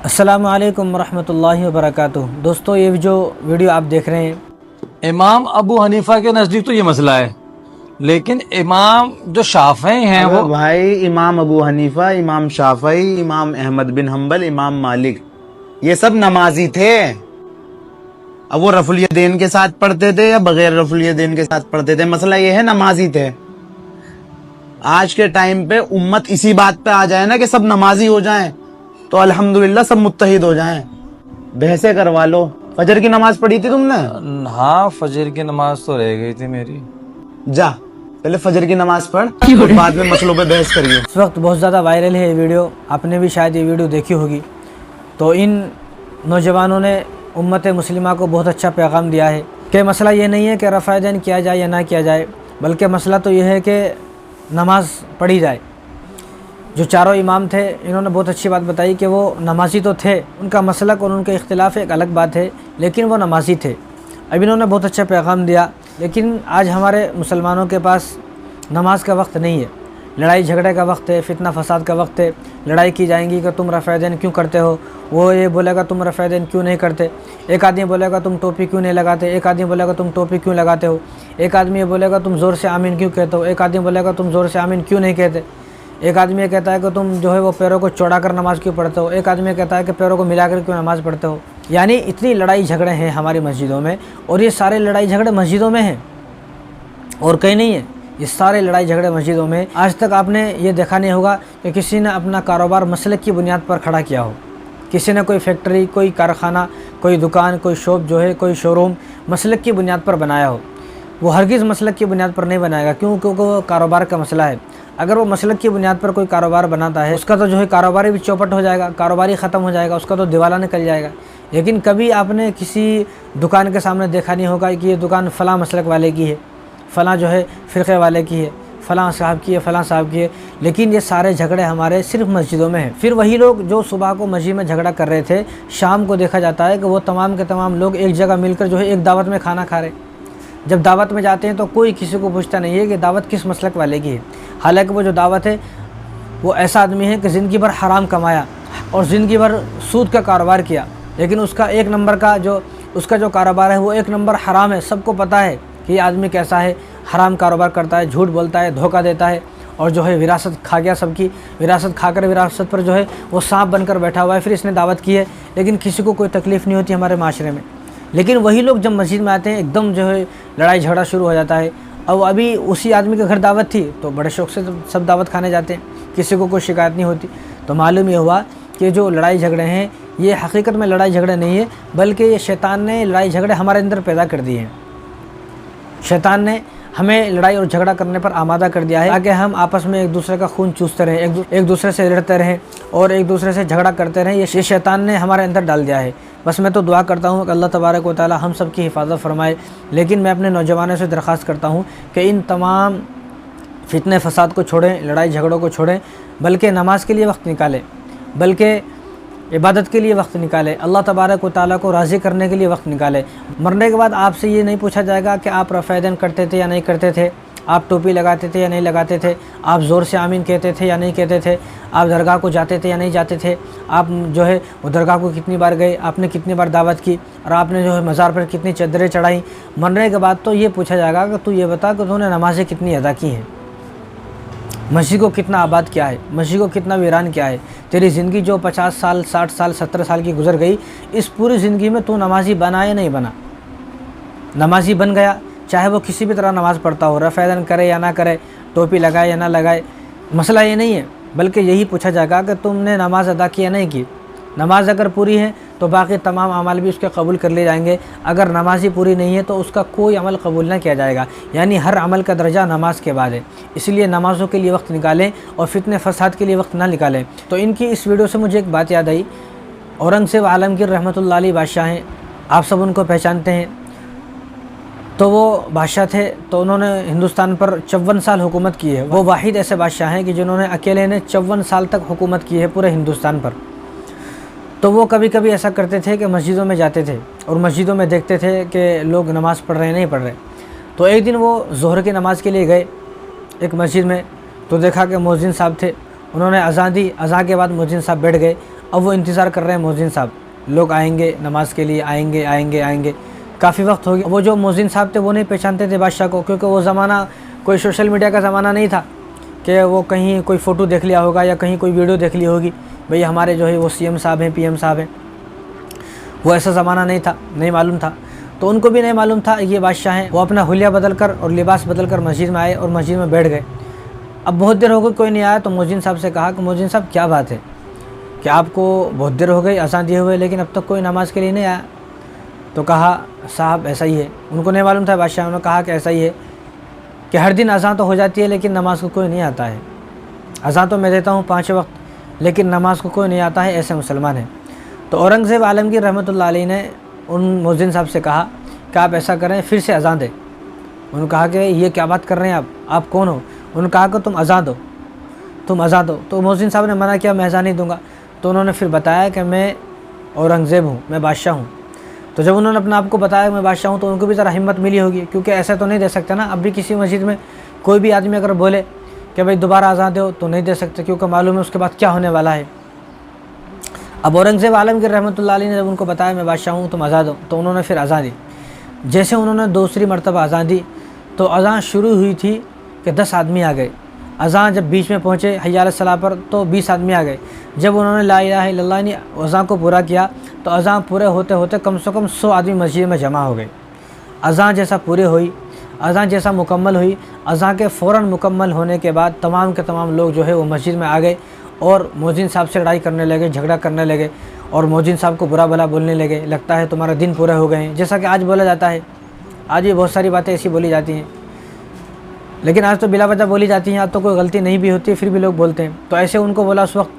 السلام علیکم ورحمۃ اللہ وبرکاتہ۔ دوستو یہ جو ویڈیو آپ دیکھ رہے ہیں، امام ابو حنیفہ کے نزدیک تو یہ مسئلہ ہے، لیکن امام جو شافعی ہیں وہ بھائی امام ابو حنیفہ، امام شافعی، امام احمد بن حنبل، امام مالک، یہ سب نمازی تھے۔ اب وہ رفع الیدین کے ساتھ پڑھتے تھے یا بغیر رفع الیدین کے ساتھ پڑھتے تھے، مسئلہ یہ ہے نمازی تھے۔ آج کے ٹائم پہ امت اسی بات پہ آ جائے نا کہ سب نمازی ہو جائیں تو الحمدللہ سب متحد ہو جائیں۔ بحثیں کروا لو۔ فجر کی نماز پڑھی تھی تم نے؟ ہاں فجر کی نماز تو رہ گئی تھی میری۔ جا پہلے فجر کی نماز پڑھ اور بعد میں مسئلوں پہ بحث کریے۔ اس وقت بہت زیادہ وائرل ہے یہ ویڈیو، آپ نے بھی شاید یہ ویڈیو دیکھی ہوگی۔ تو ان نوجوانوں نے امت مسلمہ کو بہت اچھا پیغام دیا ہے کہ مسئلہ یہ نہیں ہے کہ رفع یدین کیا جائے یا نہ کیا جائے، بلکہ مسئلہ تو یہ ہے کہ نماز پڑھی جائے۔ جو چاروں امام تھے انہوں نے بہت اچھی بات بتائی کہ وہ نمازی تو تھے، ان کا مسلک اور ان کے اختلاف ایک الگ بات ہے، لیکن وہ نمازی تھے۔ اب انہوں نے بہت اچھا پیغام دیا، لیکن آج ہمارے مسلمانوں کے پاس نماز کا وقت نہیں ہے، لڑائی جھگڑے کا وقت ہے، فتنہ فساد کا وقت ہے۔ لڑائی کی جائیں گی کہ تم رفع یدین کیوں کرتے ہو، وہ یہ بولے گا تم رفع یدین کیوں نہیں کرتے، ایک آدمی بولے گا تم ٹوپی کیوں نہیں لگاتے، ایک آدمی بولے گا تم ٹوپی کیوں لگاتے ہو، ایک آدمی یہ بولے گا تم زور سے آمین کیوں کہتے ہو، ایک آدمی بولے گا تم زور سے آمین کیوں نہیں کہتے، ایک آدمی یہ کہتا ہے کہ تم جو ہے وہ پیروں کو چوڑا کر نماز کیوں پڑھتے ہو، ایک آدمی کہتا ہے کہ پیروں کو ملا کر کیوں نماز پڑھتے ہو۔ یعنی اتنی لڑائی جھگڑے ہیں ہماری مسجدوں میں، اور یہ سارے لڑائی جھگڑے مسجدوں میں ہیں اور کہیں نہیں ہے، یہ سارے لڑائی جھگڑے مسجدوں میں۔ آج تک آپ نے یہ دیکھا نہیں ہوگا کہ کسی نے اپنا کاروبار مسلک کی بنیاد پر کھڑا کیا ہو، کسی نے کوئی فیکٹری، کوئی کارخانہ، کوئی دکان، کوئی شاپ جو ہے، کوئی شو روم مسلک کی بنیاد پر بنایا ہو۔ وہ ہرگز مسلک کی بنیاد پر نہیں بنائے گا، کیونکہ وہ کاروبار کا مسئلہ ہے۔ اگر وہ مسلک کی بنیاد پر کوئی کاروبار بناتا ہے، اس کا تو جو ہے کاروباری بھی چوپٹ ہو جائے گا، کاروباری ختم ہو جائے گا، اس کا تو دیوالا نکل جائے گا۔ لیکن کبھی آپ نے کسی دکان کے سامنے دیکھا نہیں ہوگا کہ یہ دکان فلاں مسلک والے کی ہے، فلاں جو ہے فرقے والے کی ہے، فلاں صاحب کی ہے، فلاں صاحب کی ہے۔ لیکن یہ سارے جھگڑے ہمارے صرف مسجدوں میں ہیں۔ پھر وہی لوگ جو صبح کو مسجد میں جھگڑا کر رہے تھے، شام کو دیکھا جاتا ہے کہ وہ تمام کے تمام لوگ ایک جگہ مل کر جو ہے ایک دعوت میں کھانا کھا رہے۔ جب دعوت میں جاتے ہیں تو کوئی کسی کو پوچھتا نہیں ہے کہ دعوت کس مسلک والے کی ہے، حالانکہ وہ جو دعوت ہے وہ ایسا آدمی ہے کہ زندگی بھر حرام کمایا اور زندگی بھر سود کا کاروبار کیا، لیکن اس کا ایک نمبر کا جو کاروبار ہے وہ ایک نمبر حرام ہے۔ سب کو پتہ ہے کہ یہ آدمی کیسا ہے، حرام کاروبار کرتا ہے، جھوٹ بولتا ہے، دھوکہ دیتا ہے، اور جو ہے وراثت کھا گیا، سب کی وراثت کھا کر وراثت پر جو ہے وہ سانپ بن کر بیٹھا ہوا ہے۔ پھر اس نے دعوت کی ہے، لیکن کسی کو کوئی تکلیف نہیں ہوتی ہمارے معاشرے میں۔ لیکن وہی لوگ جب مسجد میں آتے ہیں ایک دم جو ہے لڑائی جھگڑا شروع ہو جاتا ہے۔ اب ابھی اسی آدمی کے گھر دعوت تھی تو بڑے شوق سے سب دعوت کھانے جاتے ہیں، کسی کو کوئی شکایت نہیں ہوتی۔ تو معلوم یہ ہوا کہ جو لڑائی جھگڑے ہیں یہ حقیقت میں لڑائی جھگڑے نہیں ہے، بلکہ یہ شیطان نے لڑائی جھگڑے ہمارے اندر پیدا کر دیے ہیں۔ شیطان نے ہمیں لڑائی اور جھگڑا کرنے پر آمادہ کر دیا ہے تاکہ ہم آپس میں ایک دوسرے کا خون چوستے رہیں، ایک دوسرے سے لڑتے رہیں اور ایک دوسرے سے جھگڑا کرتے رہیں۔ یہ شیطان نے ہمارے اندر ڈال دیا ہے۔ بس میں تو دعا کرتا ہوں کہ اللہ تبارک و تعالی ہم سب کی حفاظت فرمائے، لیکن میں اپنے نوجوانوں سے درخواست کرتا ہوں کہ ان تمام فتنے فساد کو چھوڑیں، لڑائی جھگڑوں کو چھوڑیں، بلکہ نماز کے لیے وقت نکالیں، بلکہ عبادت کے لیے وقت نکالے، اللہ تبارک و تعالیٰ کو راضی کرنے کے لیے وقت نکالے۔ مرنے کے بعد آپ سے یہ نہیں پوچھا جائے گا کہ آپ رفع یدین کرتے تھے یا نہیں کرتے تھے، آپ ٹوپی لگاتے تھے یا نہیں لگاتے تھے، آپ زور سے آمین کہتے تھے یا نہیں کہتے تھے، آپ درگاہ کو جاتے تھے یا نہیں جاتے تھے، آپ جو ہے وہ درگاہ کو کتنی بار گئے، آپ نے کتنی بار دعوت کی، اور آپ نے جو ہے مزار پر کتنی چادریں چڑھائیں۔ مرنے کے بعد تو یہ پوچھا جائے گا کہ تو یہ بتا کہ تو نے نمازیں کتنی ادا کی ہیں، مسجد کو کتنا آباد کیا ہے، مسجد کو کتنا ویران کیا ہے۔ تیری زندگی جو 50 سال 60 سال 70 سال کی گزر گئی، اس پوری زندگی میں تو نمازی بنا یا نہیں بنا؟ نمازی بن گیا، چاہے وہ کسی بھی طرح نماز پڑھتا ہو، رفع یدین کرے یا نہ کرے، ٹوپی لگائے یا نہ لگائے، مسئلہ یہ نہیں ہے، بلکہ یہی پوچھا جائے گا کہ تم نے نماز ادا کی یا نہیں کی۔ نماز اگر پوری ہے تو باقی تمام اعمال بھی اس کے قبول کر لیے جائیں گے، اگر نماز ہی پوری نہیں ہے تو اس کا کوئی عمل قبول نہ کیا جائے گا۔ یعنی ہر عمل کا درجہ نماز کے بعد ہے، اس لیے نمازوں کے لیے وقت نکالیں اور فتنے فساد کے لیے وقت نہ نکالیں۔ تو ان کی اس ویڈیو سے مجھے ایک بات یاد آئی، اورنگزیب عالمگیر رحمۃ اللہ علیہ بادشاہ ہیں، آپ سب ان کو پہچانتے ہیں۔ تو وہ بادشاہ تھے تو انہوں نے ہندوستان پر 54 سال حکومت کی ہے۔ وہ واحد ایسے بادشاہ ہیں کہ جنہوں نے اکیلے نے 54 سال تک حکومت کی ہے پورے ہندوستان پر۔ تو وہ کبھی کبھی ایسا کرتے تھے کہ مسجدوں میں جاتے تھے اور مسجدوں میں دیکھتے تھے کہ لوگ نماز پڑھ رہے ہیں نہیں پڑھ رہے۔ تو ایک دن وہ ظہر کی نماز کے لیے گئے ایک مسجد میں، تو دیکھا کہ مؤذن صاحب تھے، انہوں نے اذان دی، اذان کے بعد مؤذن صاحب بیٹھ گئے، अब वो इंतज़ार कर रहे हैं मौज़िन साहब, लोग आएंगे नमाज के लिए, आएंगे आएंगे आएंगे। काफ़ी वक्त हो गया। वो जो मौज़िन साहब थे वो नहीं पहचानते थे बादशाह को, क्योंकि वो ज़माना कोई सोशल मीडिया का ज़माना नहीं था कि वो कहीं कोई फ़ोटो देख लिया होगा या कहीं कोई वीडियो देख ली होगी, भाई हमारे जो है वो CM साहब हैं, PM साहब हैं। वो ऐसा ज़माना नहीं था, नहीं मालूम था। तो उनको भी नहीं मालूम था ये बादशाह हैं। वो अपना हुलिया बदल कर और लिबास बदल कर मस्जिद में आए और मस्जिद में बैठ गए। अब बहुत देर हो गई, कोई नहीं आया। तो मौज़िन साहब से कहा कि मौज़िन साहब क्या बात है कि आपको बहुत देर हो गई अज़ान दिए हुए, लेकिन अब तक कोई नमाज़ के लिए नहीं आया। तो कहा साहब ऐसा ही है। उनको नहीं मालूम था बादशाह ने कहा कि ऐसा ही है कि हर दिन अज़ान तो हो जाती है लेकिन नमाज को कोई नहीं आता है। अज़ान तो मैं देता हूँ 5 वक्त, लेकिन नमाज को कोई नहीं आता है, ऐसे मुसलमान हैं। तो औरंगज़ेब आलमगीर रहमतुल्लाह अलैह ने उन मौज़िन साहब से कहा कि आप ऐसा करें, फिर से अज़ान दें। उन्होंने कहा कि ये क्या बात कर रहे हैं आप कौन हो? उन्होंने कहा कि तुम अज़ान दो, तुम अज़ान दो। तो मौज़िन साहब ने मना किया, मैं अज़ान नहीं दूँगा। तो उन्होंने फिर बताया कि मैं औरंगज़ेब हूँ, मैं बादशाह हूँ। तो जब उन्होंने अपने आप को बताया मैं बादशाह हूँ, तो उनको भी ज़रा हिम्मत मिली होगी, क्योंकि ऐसा तो नहीं दे सकता ना। अब भी किसी मस्जिद में कोई भी आदमी अगर बोले कि भाई दोबारा अज़ान दो, तो नहीं दे सकते, क्योंकि मालूम है उसके बाद क्या होने वाला है। अब औरंगज़ेब आलमगीर रहमतुल्लाह अलैह ने जब उनको बताया मैं बादशाह हूँ, तुम अज़ान दो, तो उन्होंने फिर अज़ान दी। जैसे उन्होंने दूसरी मरतबा अज़ान दी तो अज़ान शुरू हुई थी कि 10 आदमी आ गए। अज़ान जब बीच में पहुँचे हय्या अला सलाह पर, तो 20 आदमी आ गए। जब उन्होंने ला इलाहा इल्लल्लाह ने अज़ान को पूरा किया तो अज़ान पूरे होते होते कम से कम 100 आदमी मस्जिद में जमा हो गए। अज़ान जैसा पूरी हुई, अज़ान जैसा मुकम्मल हुई, अज़ान के फ़ौरन मुकम्मल होने के बाद तमाम के तमाम लोग जो है वो मस्जिद में आ गए और मौज़िन साहब से लड़ाई करने लगे, झगड़ा करने लगे और मौज़िन साहब को बुरा भला बोलने लगे। लगता है तुम्हारा दिन पूरे हो गए हैं, जैसा कि आज बोला जाता है। आज भी बहुत सारी बातें ऐसी बोली जाती हैं, लेकिन आज तो बिला वजह बोली जाती हैं। आज तो कोई गलती नहीं भी होती है, फिर भी लोग बोलते हैं। तो ऐसे उनको बोला उस वक्त,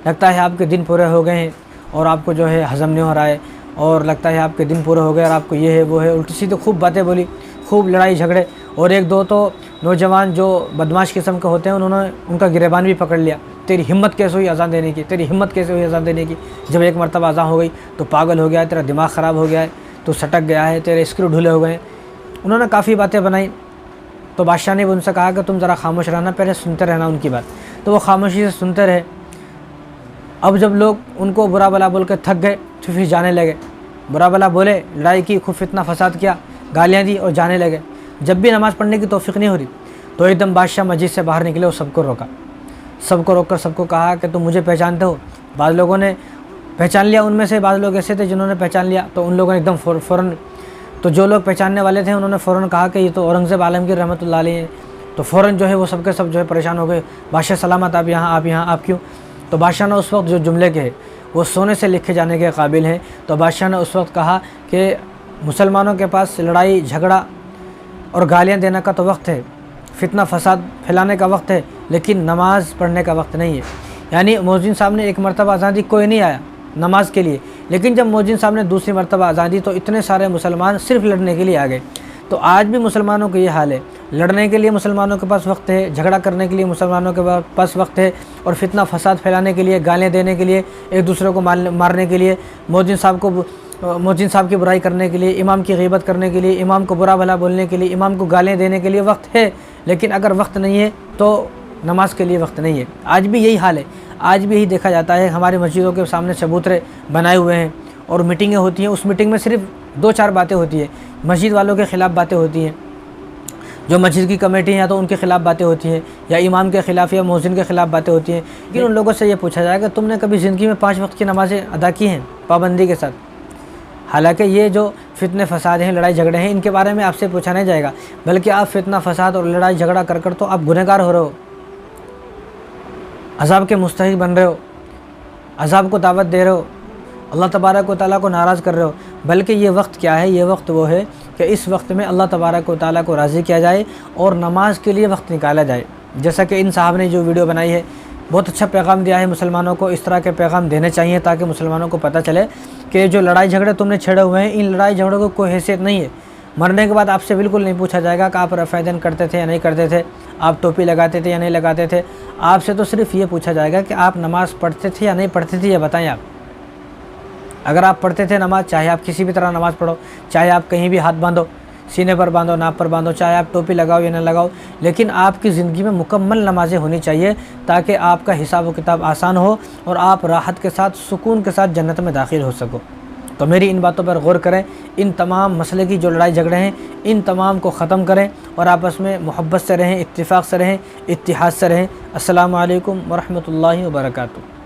लगता है आपके दिन पूरे हो गए हैं और आपको जो है हज़म नहीं हो रहा है, और लगता है आपके दिन पूरे हो गए और आपको ये है वो है, उल्टी सीधी खूब बातें बोली, खूब लड़ाई झगड़े। और एक दो तो नौजवान जो बदमाश किस्म के होते हैं उन्होंने उनका गिरेबान भी पकड़ लिया। तेरी हिम्मत कैसे हुई अज़ान देने की, तेरी हिम्मत कैसे हुई अज़ान देने की? जब एक मरतबा अज़ान हो गई तो पागल हो गया है, तेरा दिमाग ख़राब हो गया है, तो सटक गया है, तेरे स्क्रू ढीले हो गए हैं। उन्होंने काफ़ी बातें बनाई। तो बादशाह ने भी उनसे कहा कि तुम ज़रा खामोश रहना, पहले सुनते रहना उनकी बात। तो वो खामोशी से सुनते रहे। अब जब लोग उनको बुरा भला बोल के थक गए तो फिर जाने लगे। बुरा भला बोले, लड़ाई की, खूब फितना फसाद किया, गालियाँ दी और जाने लगे। जब भी नमाज़ पढ़ने की तौफीक नहीं हो रही तो एकदम बादशाह मस्जिद से बाहर निकले और सबको रोका। सबको रोक कर सबको कहा कि तुम मुझे पहचानते हो? बाद लोगों ने पहचान लिया। उनमें से बाद लोग ऐसे थे जिन्होंने पहचान लिया, तो उन लोगों ने एकदम फ़ौरन, तो जो लोग पहचानने वाले थे उन्होंने फ़ौरन कहा कि ये तो औरंगज़ेब आलमगीर रहमतुल्लाह अलैह हैं। तो फ़ौरन जो है वो सब के सब जो है परेशान हो गए। बादशाह सलामत, आप यहाँ, आप क्यों? तो बादशाह ने उस वक्त जो जुमले के वो सोने से लिखे जाने के काबिल हैं। तो बादशाह ने उस वक्त कहा कि मुसलमानों के पास लड़ाई झगड़ा और गालियाँ देने का तो वक्त है, फितना फसाद फैलाने का वक्त है, लेकिन नमाज़ पढ़ने का वक्त नहीं है। यानी मौज़िन साहब ने एक मरतबा अज़ान दी, कोई नहीं आया नमाज के लिए, लेकिन जब मौज़िन साहब ने दूसरी मरतबा अज़ान दी तो इतने सारे मुसलमान सिर्फ लड़ने के लिए आ गए। तो आज भी मुसलमानों का ये हाल है, लड़ने के लिए मुसलमानों के पास वक्त है, झगड़ा करने के लिए मुसलमानों के पास वक्त है, और फितना फसाद फैलाने के लिए, गालियाँ देने के लिए, एक दूसरे को मारने के लिए, मौज़िन साहब की बुराई करने के लिए, इमाम की ग़ीबत करने के लिए, इमाम को बुरा भला बोलने के लिए, इमाम को गालियाँ देने के लिए वक्त है। लेकिन अगर वक्त नहीं है तो नमाज के लिए वक्त नहीं है। आज भी यही हाल है, आज भी यही देखा जाता है। हमारी मस्जिदों के सामने चबूतरे बनाए हुए हैं और मीटिंगें होती हैं। उस मीटिंग में सिर्फ 2-4 बातें होती हैं, मस्जिद वालों के ख़िलाफ़ बातें होती हैं, जो मस्जिद की कमेटी हैं या तो उनके ख़िलाफ़ बातें होती हैं, या इमाम के ख़िलाफ़ या मौज़िन के ख़िलाफ़ बातें होती हैं। लेकिन उन लोगों से ये पूछा जाएगा तुमने कभी ज़िंदगी में 5 वक्त की नमाज़ें अदा की हैं पाबंदी के साथ? हालांकि ये जो फितने फसाद हैं, लड़ाई झगड़े हैं, इनके बारे में आपसे पूछा नहीं जाएगा, बल्कि आप फितना फसाद और लड़ाई झगड़ा कर तो आप गुनहगार हो रहे हो, अज़ाब के मुस्तहिक़ बन रहे हो, अज़ाब को दावत दे रहे हो, अल्लाह तबारक व तआला को नाराज़ कर रहे हो। बल्कि ये वक्त क्या है? ये वक्त वो है कि इस वक्त में अल्लाह तबारक व तआला को राज़ी किया जाए और नमाज के लिए वक्त निकाला जाए। जैसा कि इन साहब ने जो वीडियो बनाई है, बहुत अच्छा पैगाम दिया है मुसलमानों को। इस तरह के पैगाम देने चाहिए ताकि मुसलमानों को पता चले कि जो लड़ाई झगड़े तुमने छेड़े हुए हैं, इन लड़ाई झगड़ों को कोई हैसियत नहीं है। मरने के बाद आपसे बिल्कुल नहीं पूछा जाएगा कि आप रफ़ायदन करते थे या नहीं करते थे, आप टोपी लगाते थे या नहीं लगाते थे। आपसे तो सिर्फ ये पूछा जाएगा कि आप नमाज़ पढ़ते थे या नहीं पढ़ते थे, ये बताएं आप। अगर आप पढ़ते थे नमाज़, चाहे आप किसी भी तरह नमाज़ पढ़ो, चाहे आप कहीं भी हाथ बांधो, सीने पर बांधो, नाप पर बांधो, चाहे आप टोपी लगाओ या ना लगाओ, लेकिन आपकी ज़िंदगी में मुकम्मल नमाज़ें होनी चाहिए ताकि आपका हिसाब व किताब आसान हो और आप राहत के साथ, सुकून के साथ जन्नत में दाखिल हो सको। तो मेरी इन बातों पर गौर करें, इन तमाम मसले की जो लड़ाई झगड़े हैं इन तमाम को ख़त्म करें और आपस में मोहब्बत से रहें, इत्तिफाक़ से रहें, इत्तिहाद से रहें। अस्सलामु अलैकुम व रहमतुल्लाहि व बरकातुहू।